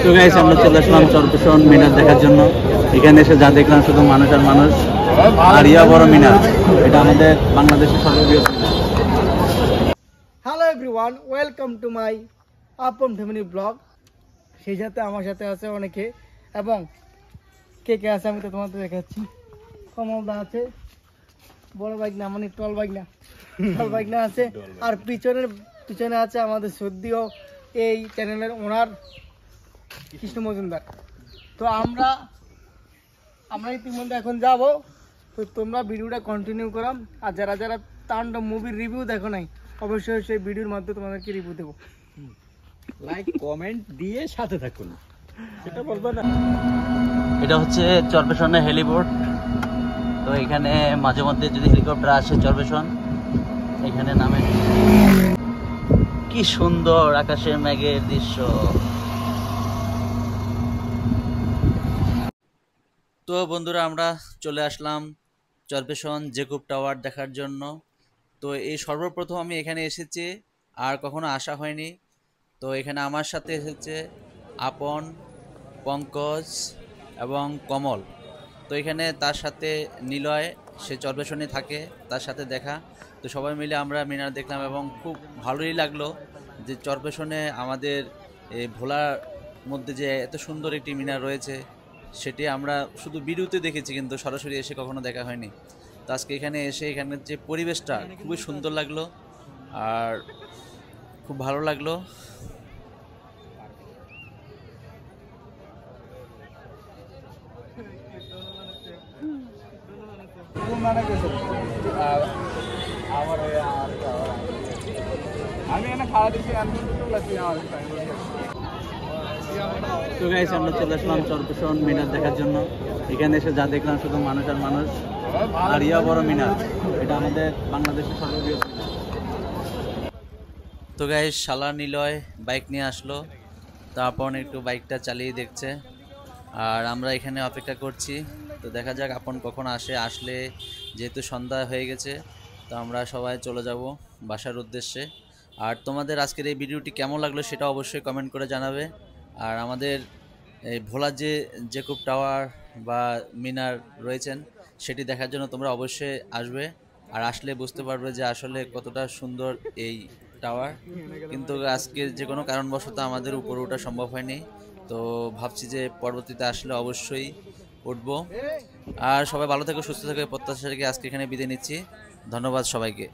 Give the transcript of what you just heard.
তো গাইস আমরা চলে আসলাম চরপেশন মিনার দেখার জন্য। এখানে এসে যা দেখলাম শুধু মানুষ আর মানুষ, আর ইয়া বড় মিনার, এটা আমাদের বাংলাদেশের সর্ববৃহৎ মিনার। Hello everyone, welcome to my আপন ফ্যামিলি ব্লগ। সেই সাথে আমার সাথে আছে অনেকে, এবং কে কে আছে আমি তো তোমাদের দেখাচ্ছি। কমলদা আছে, বড় বাইক না মানে টল বাইক না, টল বাইক না আছে। আর পিছনে আছে আমাদের সদ্যীয় এই চ্যানেলের ওনার কৃষ্ণ মজুমদার। তো আমরা ইতিমধ্যে এখন যাব। তো তোমরা ভিডিওটা কন্টিনিউ করো, আর যারা যারা তাণ্ডব মুভির রিভিউ দেখো নাই অবশ্যই সেই ভিডিওর মাধ্যমে তোমাদেরকে রিভিউ দেবো। লাইক কমেন্ট দিয়ে সাথে থাকুন, সেটা বলবো না। এটা হচ্ছে চরপেশনের হেলিপোর্ট। তো এখানে মাঝে মধ্যে যদি হেলিকপ্টার আসে চরপেশন, এখানে নামে। কি সুন্দর আকাশের মেঘের দৃশ্য। তো বন্ধুরা, আমরা চলে আসলাম চরপেশন জেকুব টাওয়ার দেখার জন্য। তো এই সর্বপ্রথম আমি এখানে এসেছি, আর কখনো আসা হয়নি। তো এখানে আমার সাথে এসেছে আপন, পঙ্কজ এবং কমল। তো এখানে তার সাথে নিলয়, সে চরপেশনে থাকে, তার সাথে দেখা। তো সবাই মিলে আমরা মিনার দেখলাম এবং খুব ভালোই লাগলো যে চরপেশনে আমাদের এই ভোলার মধ্যে যে এত সুন্দর একটি মিনার রয়েছে, সেটি আমরা শুধু ভিডিওতে দেখেছি, কিন্তু সরাসরি এসে কখনো দেখা হয়নি। তো আজকে এখানে এসে এখানের যে পরিবেশটা খুবই সুন্দর লাগলো আর খুব ভালো লাগলো। তো গাইস আমরা চলে আসলাম চরপেশন মিনার দেখার জন্য। এখানে এসে যা দেখলাম শুধু মানুষ আর মানুষ, আর ইয়া বড় মিনার, এটা আমাদের বাংলাদেশের সর্ববৃহৎ মিনার। তো গাইস শালা নিলয় বাইক নিয়ে আসলো, তারপর একটু বাইকটা চালিয়ে দেখছে, আর আমরা এখানে অপেক্ষা করছি। তো দেখা যাক আপন কখন আসলে যেহেতু সন্ধ্যা হয়ে গেছে, তো আমরা সবাই চলে যাব বাসার উদ্দেশ্যে। আর তোমাদের আজকের এই ভিডিওটি কেমন লাগলো সেটা অবশ্যই কমেন্ট করে জানাবে। আর আমাদের এই ভোলার যে জেকুব টাওয়ার বা মিনার রয়েছেন, সেটি দেখার জন্য তোমরা অবশ্যই আসবে। আর আসলে বুঝতে পারবে যে আসলে কতটা সুন্দর এই টাওয়ার। কিন্তু আজকে যে কোনো কারণবশত আমাদের উপরে ওঠা সম্ভব হয়নি। তো ভাবছি যে পরবর্তীতে আসলে অবশ্যই উঠবো। আর সবাই ভালো থেকো, সুস্থ থেকো, প্রত্যাশা রেখে আজকে এখানে বিদায় নিচ্ছি। ধন্যবাদ সবাইকে।